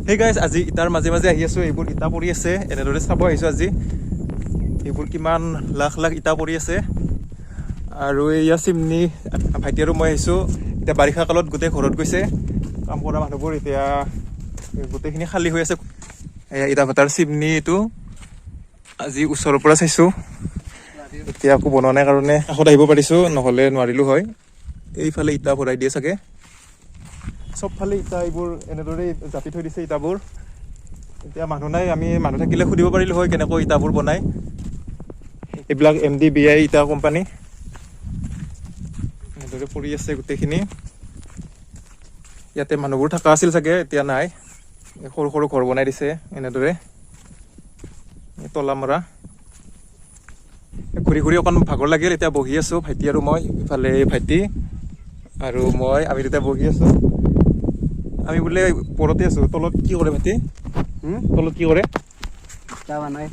Hey guys, আজি ইটাৰ মাজে মাজে আহি আছো এইবোৰ ইটা পৰি আছে এনেদৰে চাব আহিছো আজি এইবোৰ কিমান লাখ লাখ ইটা পৰি আছে আৰু এয়া চিমনি ভাইটি আৰু মই আহিছো এতিয়া বাৰিষা কালত গোটেই ঘৰত গৈছে কাম কৰা মানুহবোৰ এতিয়া গোটেইখিনি খালী হৈ আছে এয়া ইটা ভাটাৰ চিমনি এইটো আজি ওচৰৰ পৰা চাইছো এতিয়া আকৌ বনোৱা নাই কাৰণে কাষত আহিব পাৰিছো নহ'লে নোৱাৰিলো হয় এইফালে ইটা ভৰাই দিয়ে চাগে সবফালে ইটা এইবোৰ এনেদৰে জাপি থৈ দিছে ইটাবোৰ এতিয়া মানুহ নাই আমি মানুহ থাকিলে সুধিব পাৰিলো হয় কেনেকৈ ইটাবোৰ বনায় এইবিলাক MDBI ইটা কোম্পানী এনেদৰে পৰি আছে গোটেইখিনি ইয়াতে মানুহবোৰ থকা আছিল চাগে এতিয়া নাই সৰু সৰু ঘৰ বনাই দিছে এনেদৰে তলা মৰা ঘূৰি ঘূৰি অকণ ভাগৰ লাগিল এতিয়া বহি আছো ভাইটি আৰু মই ইফালে ভাইটি আৰু মই আমি তেতিয়া বহি আছো আমি বোলে ওপৰতে আছো তলত কি কৰে ভাইটি তলত কি কৰে ইটা বনাই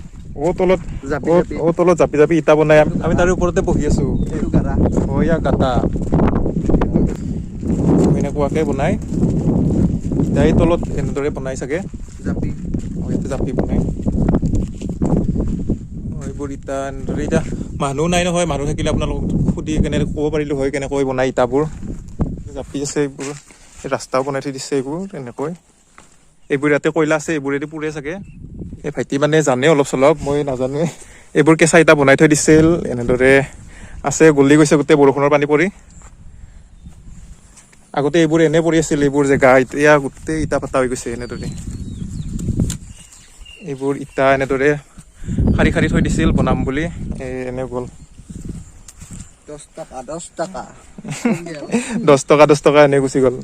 তলত জাপি জাপি ইটা বনাই আমি তাৰ ওপৰতে বহি আছো এইটো গাৰা ইয়া গাটা এনেকুৱাকে বনাই এই তলত এনেদৰে বনাই চাগে জাপি ইয়াতে জাপি বনাই এইবোৰ ইটা এনেদৰে এতিয়া মানুহ নাই নহয় মানুহ থাকিলে আপোনালোকক সুধি কেনে ক'ব পাৰিলো হয় কেনেকৈ বনাই ইটাবোৰ জাপি আছে এইবোৰ ৰাস্তাও বনাই থৈ দিছে এইবোৰ এনেকৈ এইবোৰ ইয়াতে কয়লা আছে এইবোৰেদি পুৰে চাগে এই ভাইটি মানে জানে অলপ চলপ মই নাজানো এইবোৰ কেঁচা ইটা বনাই থৈ দিছিল এনেদৰে আছে গলি গৈছে গোটেই বৰষুণৰ পানী পৰি আগতে এইবোৰ এনে পৰি আছিল এইবোৰ জেগা এতিয়া গোটেই ইটা পাতা হৈ গৈছে এনেদৰে এইবোৰ ইটা এনেদৰে শাৰী শাৰী থৈ দিছিল বনাম বুলি এনে গ'ল 10 টকা 10 টকা এনে গুচি গ'ল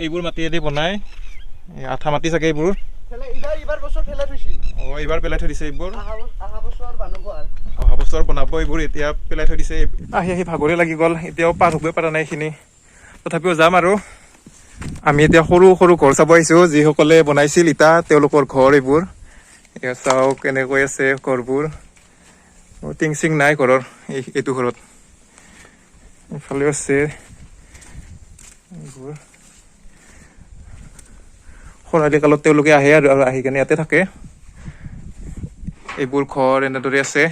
এইবোৰ মাটিয়েদি বনাই আঠা মাটি চাগে এইবোৰ এইবাৰ পেলাই থৈ দিছে এইবোৰ অহা বছৰ বনাব এইবোৰ এতিয়া পেলাই থৈ দিছে আহি আহি ভাগৰে লাগি গ'ল এতিয়াও পাৰ হ'বই পৰা নাই এইখিনি তথাপিও যাম আৰু আমি এতিয়া সৰু সৰু ঘৰ চাব আহিছো যিসকলে বনাইছিল ইটা তেওঁলোকৰ ঘৰ এইবোৰ এয়া চাওক কেনেকৈ আছে ঘৰবোৰ টিং চিং নাই ঘৰৰ এইটো ঘৰত এইফালেও আছে এইবোৰ খৰালি কালত তেওঁলোকে আহে আৰু আহি কেনে ইয়াতে থাকে এইবোৰ ঘৰ এনেদৰে আছে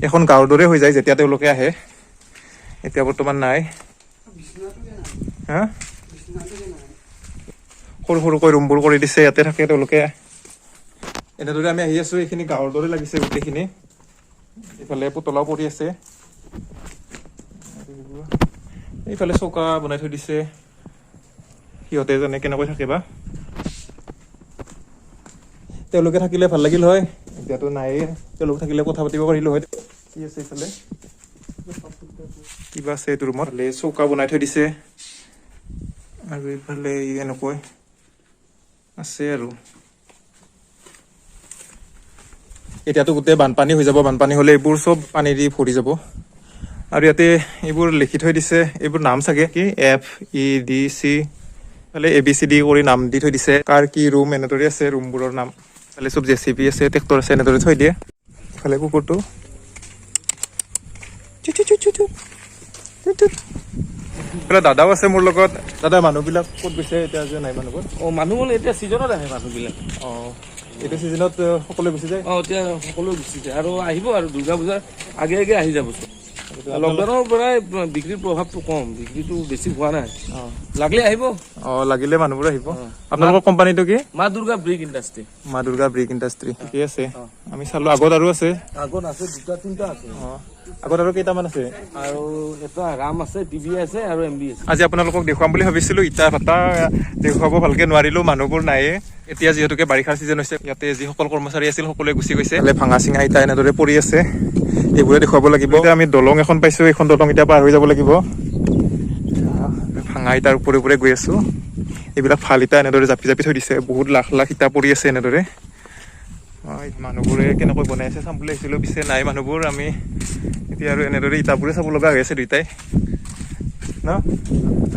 এখন গাঁৱৰ দৰে হৈ যায় যেতিয়া তেওঁলোকে আহে এতিয়া বৰ্তমান নাই হা সৰু সৰুকৈ ৰুমবোৰ কৰি দিছে ইয়াতে থাকে তেওঁলোকে এনেদৰে আমি আহি আছো এইখিনি গাঁৱৰ দৰে লাগিছে গোটেইখিনি এইফালে পুতলাও পৰি আছে এইফালে চৌকা বনাই থৈ দিছে সিহঁতে জানে কেনেকৈ থাকে বা তেওঁলোকে থাকিলে ভাল লাগিল হয় এতিয়াতো নাই তেওঁলোক থাকিলে কথা পাতিব পাৰিলো হয় কি আছে এইফালে কিবা আছে এইটো ৰুমত চৌকা বনাই থৈ দিছে আৰু এইফালে এনেকৈ আছে আৰু এতিয়াতো গোটেই বানপানী হৈ যাব বানপানী হ'লে এইবোৰ চব পানী দি ভৰি যাব আৰু ইয়াতে এইবোৰ লিখি থৈ দিছে এইবোৰ নাম চাগে কি FEDC ফালে ABCD কৰি নাম দি থৈ দিছে কাৰ কি ৰুম এনেদৰে আছে ৰুমবোৰৰ নাম ফালে চব JCB আছে ট্ৰেক্টৰ আছে এনেদৰে থৈ দিয়ে ইফালে কুকুৰটো দাদাও আছে মোৰ লগত দাদা মানুহবিলাক ক'ত গৈছে এতিয়া যে নাই মানুহবোৰ মানুহ মানে এতিয়া ছিজনত আহে মানুহবিলাক এইটো ছিজনত সকলোৱে গুচি যায় এতিয়া সকলো গুচি যায় আৰু আহিব আৰু দুৰ্গা পূজাৰ আগে আগে আহি যাব লকডাউনৰ পৰাই বিক্ৰীৰ প্ৰভাৱটো কম বিক্ৰীটো বেছি হোৱা নাই লাগিলে আহিব লাগিলে মানুহবোৰ আহিব আপোনালোকৰ কোম্পানীটো কি মা দুৰ্গা ব্ৰিক ইণ্ডাষ্ট্ৰী ঠিকে আছে আমি চালো আগত আৰু আছে আগত আছে দুটা তিনিটা আছে আগত আৰু কেইটামান আছে আৰু এটা ৰাম আছে টিভি আছে আৰু MB আছে আজি আপোনালোকক দেখুৱাম বুলি ভাবিছিলো ইটা ভাটা দেখুৱাব ভালকে নোৱাৰিলো মানুহবোৰ নাইয়ে এতিয়া যিহেতুকে বাৰিষাৰ ছিজন হৈছে ইয়াতে যিসকল কৰ্মচাৰী আছিল সকলোৱে গুচি গৈছে ভাঙা চিঙা ইটা এনেদৰে পৰি আছে এইবোৰে দেখুৱাব লাগিব এতিয়া আমি দলং এখন পাইছো এইখন দলং এতিয়া পাৰ হৈ যাব লাগিব ভাঙা ইটাৰ ওপৰে ওপৰে গৈ আছো এইবিলাক ভাল ইটা এনেদৰে জাপি জাপি থৈ দিছে বহুত লাখ লাখ ইটা পৰি আছে এনেদৰে মানুহবোৰে কেনেকৈ বনাই আছে চাম বুলি আহিছিলো পিছে নাই মানুহবোৰ আমি এতিয়া আৰু এনেদৰে ইটাবোৰে চাব লগা হৈ আছে দুইটাই ন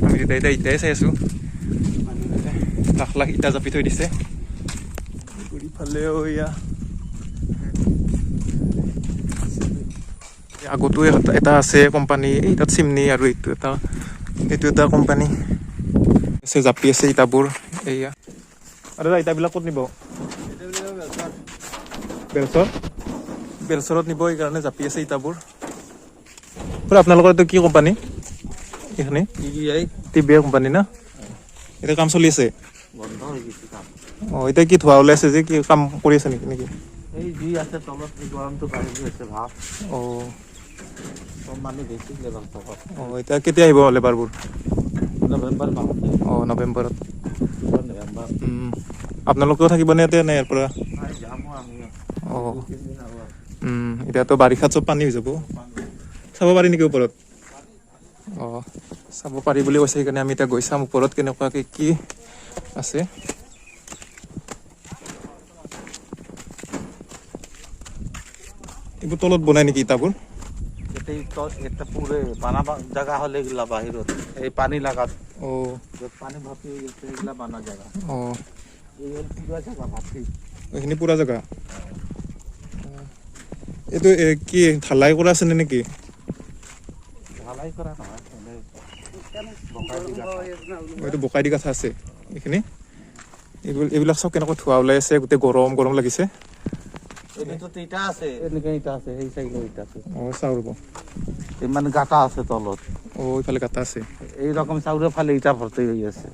আমি দুটাই ইটাই চাই আছো লাখ লাখ ইটা জাপি থৈ দিছে ইফালেও এয়া আগতো এটা আছে কোম্পানী, এই তাত চিমনি, আৰু এইটো এটা কোম্পানী আছে, জাপি আছে ইটাবোৰ। এইয়া আৰু ইটাবিলাক ক'ত নিব? বেলচৰত নিব, এইকাৰণে জাপি আছে ইটাবোৰ। আপোনালোকৰ এইটো কি কোম্পানী? এইখিনি TBI কোম্পানী না? এতিয়া কাম চলি আছে? বন্ধ হৈ গৈছে কাম। এতিয়া কি ধোৱা ওলাইছে যে, কি কাম কৰি আছে নেকি? এই যি আছে তলত এই গৰমটো বাঢ়ি গৈছে ভাৱ। মানুহ বেছি লেবাৰ তলত। এতিয়া কেতিয়া আহিব লেবাৰবোৰ? নৱেম্বৰ মাহত। নৱেম্বৰত। নৱেম্বৰ। আপোনালোকেও থাকিবনে ইয়াতে, নে ইয়াৰ পৰা? যামো আমি। এতিয়াতো বাৰিষাত চব পানী হৈ যাব। চাব পাৰি নেকি ওপৰত? চাব পাৰি বুলি কৈছে, সেইকাৰণে আমি এতিয়া গৈ চাম ওপৰত কেনেকুৱাকৈ কি আছে। এইবোৰ তলত বনাই নেকি ইটাবোৰ? এটা পুরে বানাবা জায়গা হলে এগুলা বাহিরত এই পানি লাগাত পানি ভর্তি হয়ে গেছে এগুলা বানা জায়গা। এই পুরা জায়গা ভর্তি। এইখিনি পুরা জায়গা। এইটো কি ঢালাই কৰা আছে নেকি? ঢালাই কৰা নহয়, এইটো বোকাই দি গাঁথা আছে এইখিনি। এইবিলাক চব কেনেকৈ ধোৱা ওলাই আছে, গোটেই গৰম গৰম লাগিছে। ইটা আছে, এনেকে ইটা আছে, এই চাইডে ইটা আছে। চাওঁ ৰ'ব, মানে গাঁটা আছে তলত। এইফালে গাঁটা আছে। এইৰকম চাউৰেৰ ফালে ইটা ভৰ্তি হয়ে আছে।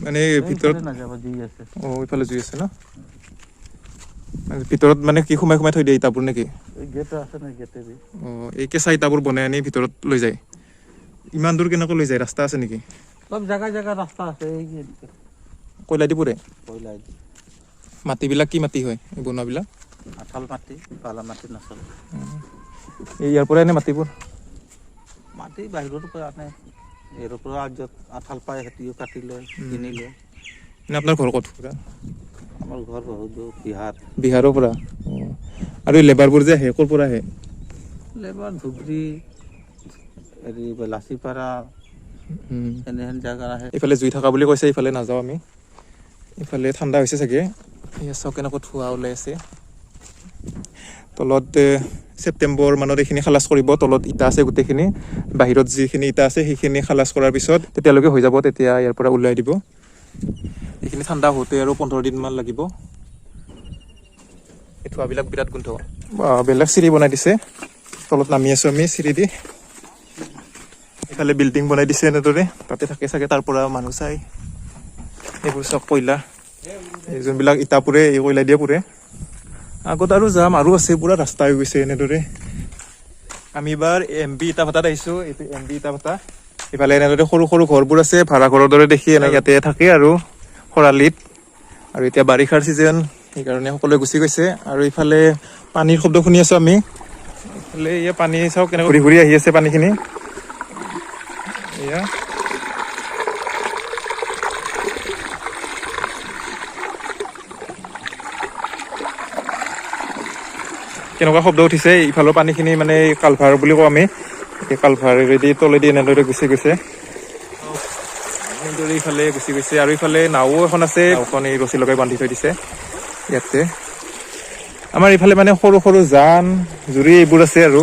মানে ভিতৰত নাযাব জুই আছে। এইফালে জুই আছে ন? ভিতৰত মানে কি সোমাই সোমাই থৈ দিয়ে ইটাবোৰ নেকি? গেট আছে না, গেটে দি। এই কেঁচা ইটাবোৰ বনাই আনি ভিতৰত লৈ যায়। ইমান দূৰ কেনেকৈ লৈ যায়? ৰাস্তা আছে নেকি? সব জায়গায় জায়গায় ৰাস্তা আছে। এই কয়লা দি পুৰে? কয়লা দি। মাটিবিলাক কি মাটি হয় এই বনোৱাবিলাক? আঠাল মাটি, বালা মাটি নচলে। ইয়াৰ পৰাই আনে মাটিবোৰ? মাটি বাহিৰৰ পৰা আনে, ইয়াৰ পৰা য'ত আঠাল পায় সেইটোও কাটি লয়, কিনি লয়। আপোনাৰ ঘৰ ক'ত? আমাৰ ঘৰ বহুত দূৰ, বিহাৰ। বিহাৰৰ পৰা? আৰু লেবাৰবোৰ যে আহে ক'ৰ পৰা আহে? লেবাৰ ধুবুৰী, হেৰি লাচিপাৰা, এনেহেন জাগা আহে। এইফালে জুই থকা বুলি কৈছে, এইফালে নাযাওঁ আমি। এইফালে ঠাণ্ডা হৈছে চাগে। এয়া চাওক কেনেকৈ ধোঁৱা ওলাই আছে। তলত ছেপ্টেম্বৰ মানত এইখিনি খালাচ কৰিব। তলত ইটা আছে গোটেইখিনি, বাহিৰত যিখিনি ইটা আছে সেইখিনি খালাচ কৰাৰ পিছত তেতিয়ালৈকে হৈ যাব, তেতিয়া ইয়াৰ পৰা ওলাই দিব। এইখিনি ঠাণ্ডা হওঁতে আৰু 15 দিনমান লাগিব। এই ধোঁৱাবিলাক বিৰাট গোন্ধ। বেলেগ চিৰি বনাই দিছে, তলত নামি আছোঁ আমি চিৰি দি। এইফালে বিল্ডিং বনাই দিছে এনেদৰে, তাতে থাকে চাগে, তাৰ পৰা মানুহ চাই। এইবোৰ চব কয়লা, এই যোনবিলাক ইটা পুৰে এই কয়লা দিয়ে পুৰে। আগত আৰু যাম, আৰু আছে, পুৰা ৰাস্তা হৈ গৈছে এনেদৰে। আমি এইবাৰ MB ইটা ভাটাত আহিছোঁ। এইটো MB ইটা ভাটা। ইফালে এনেদৰে সৰু সৰু ঘৰবোৰ আছে, ভাড়া ঘৰৰ দৰে দেখি। ইয়াতে থাকে আৰু খৰালিত। আৰু এতিয়া বাৰিষাৰ ছিজন, সেইকাৰণে সকলোৱে গুচি গৈছে। আৰু ইফালে পানীৰ শব্দ শুনি আছোঁ আমি। ইফালে এয়া পানী চাওক কেনেকৈ ঘূৰি ঘূৰি আহি আছে পানীখিনি। এয়া কেনেকুৱা শব্দ উঠিছে। ইফালৰ পানীখিনি মানে কালভাৰ বুলি কওঁ আমি, এই কালভাৰেদি তলেদি এনেদৰে গুচি গৈছে। এনেদৰে ইফালে গুচি গৈছে। আৰু ইফালে নাও এখন আছে, নাওখন এই ৰছী লগাই বান্ধি থৈ দিছে ইয়াতে। আমাৰ ইফালে মানে সৰু সৰু জান জুৰি এইবোৰ আছে আৰু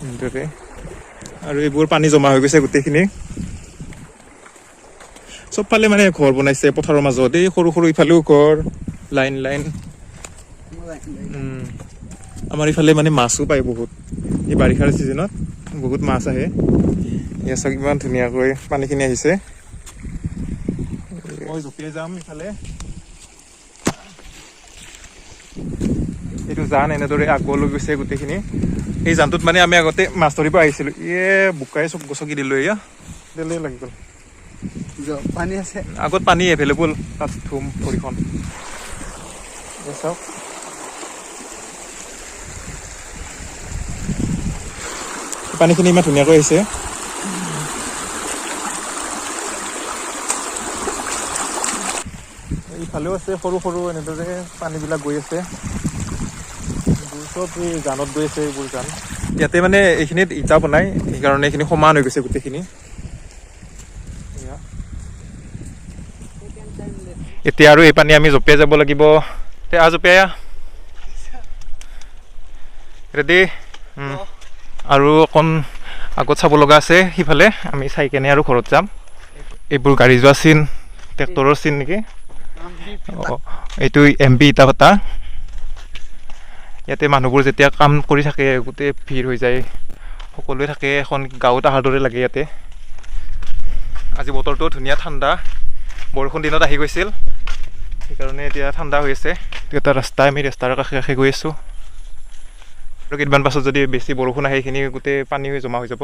এনেদৰে। আৰু এইবোৰ পানী জমা হৈ গৈছে গোটেইখিনি। চবফালে মানে ঘৰ বনাইছে পথাৰৰ মাজত, এই সৰু সৰু ইফালেও ঘৰ, লাইন লাইন। আমাৰ ইফালে মানে মাছো পায় বহুত, এই বাৰিষাৰ ছিজনত বহুত মাছ আহে। এয়া চাওক ইমান ধুনীয়াকৈ পানীখিনি আহিছে। মই জঁপিয়াই যাম ইফালে। এইটো জান এনেদৰে আগলৈ গৈছে গোটেইখিনি। এই জানটোত মানে আমি আগতে মাছ ধৰিব আহিছিলোঁ। বোকাই চব গছকি দিলোঁ, এয়া দেলে লাগি গ'ল। পানী আছে আগত, পানী এভেইলেবল, তাত ধুম ভৰিখন। চাওক পানীখিনি ইমান ধুনীয়াকৈ আহিছে। ইফালেও আছে সৰু সৰু এনেদৰে পানীবিলাক গৈ আছে। চব এই জানত গৈ আছে, এইবোৰ জান। ইয়াতে মানে এইখিনিত ইটা বনাই, সেইকাৰণে এইখিনি সমান হৈ গৈছে গোটেইখিনি। এতিয়া আৰু এই পানী আমি জঁপিয়াই যাব লাগিব। জঁপিয়াই ৰেডি আৰু অকণ আগত চাব লগা আছে সিফালে আমি চাই কেনে আৰু ঘৰত যাম এইবোৰ গাড়ী যোৱা চিন ট্ৰেক্টৰৰ চিন নেকি এইটো MB ইটাভাটা ইয়াতে মানুহবোৰ যেতিয়া কাম কৰি থাকে গোটেই ভিৰ হৈ যায় সকলোৱে থাকে এখন গাঁৱত অহাৰ দৰে লাগে ইয়াতে আজি বতৰটো ধুনীয়া ঠাণ্ডা বৰষুণ দিনত আহি গৈছিল সেইকাৰণে এতিয়া ঠাণ্ডা হৈ আছে এটা ৰাস্তা আমি ৰাস্তাৰ কাষে কাষে গৈ আছোঁ আৰু কেইদিনমান পাছত যদি বেছি বৰষুণ আহে সেইখিনি গোটেই পানী হৈ জমা হৈ যাব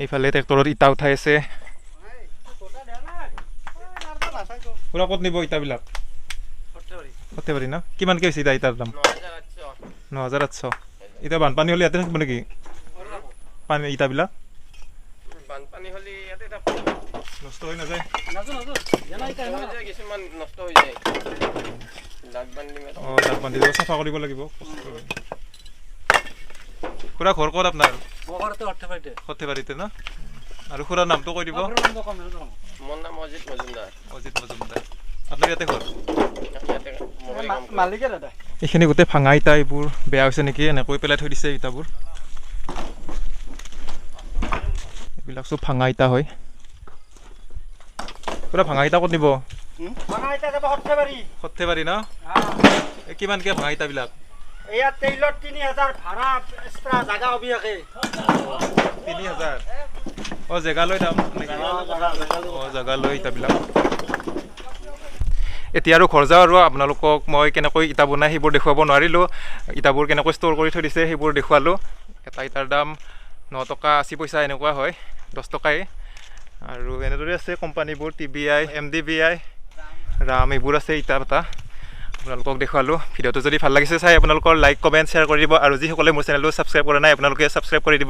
এইফালে ট্ৰেক্টৰত ইটা উঠাই আছে পুৰা ক'ত নিব ইটাবিলাক সৰ্থেবাৰী ন কিমানকৈ হৈছে এতিয়া ইটাৰ দাম 9,800 এতিয়া বানপানী হ'লে ইয়াতে থাকিব নেকি পানী ইটাবিলাক বানপানী হ'লে ইয়াতে নষ্ট হৈ নাযায় কিছুমান নষ্ট হৈ যায় অঁ দাগ বান্ধি দিব চাফা কৰিব লাগিব খুৰা ঘৰ ক'ত আপোনাৰ সৰ্থেবাৰীতে ন আৰু খুৰাৰ নামটো কৈ দিব মোৰ নাম অজিত মজুমদাৰ আপোনাৰ ইয়াতে ঘৰ মালিকে দাদা এইখিনি গোটেই ভাঙা ইটা এইবোৰ বেয়া হৈছে নেকি এনেকৈ পেলাই থৈ দিছে ইটাবোৰ এইবিলাক চব ভাঙা ইটা হয় পুৰা ভাঙা ইটা ক'ত নিব সৰ্থেবাৰী ন কিমানকৈ ভাঙা ইটাবিলাক ইয়াত তেইলত 3,000 ভাড়া এক্সট্ৰা জাগা অবিয়াকে 3,000 অঁ জেগা লৈ দাম অঁ জেগা লৈ ইটাবিলাক এতিয়া আৰু ঘৰ যাওঁ আৰু আপোনালোকক মই কেনেকৈ ইটা বনাই সেইবোৰ দেখুৱাব নোৱাৰিলোঁ ইটাবোৰ কেনেকৈ ষ্ট'ৰ কৰি থৈ দিছে সেইবোৰ দেখুৱালোঁ এটা ইটাৰ দাম 9 টকা 80 পইচা এনেকুৱা হয় 10 টকাই আৰু এনেদৰে আছে কোম্পানীবোৰ TBI MDBI ৰাম এইবোৰ আছে ইটাভাটা আপোনালোকক দেখুৱালোঁ ভিডিঅ'টো যদি ভাল লাগিছে চাই আপোনালোকৰ লাইক কমেণ্ট শ্বেয়াৰ কৰি দিব আৰু যিসকলে মোৰ চেনেলটো ছাবস্ক্ৰাইব কৰা নাই আপোনালোকে ছাবস্ক্ৰাইব কৰি দিব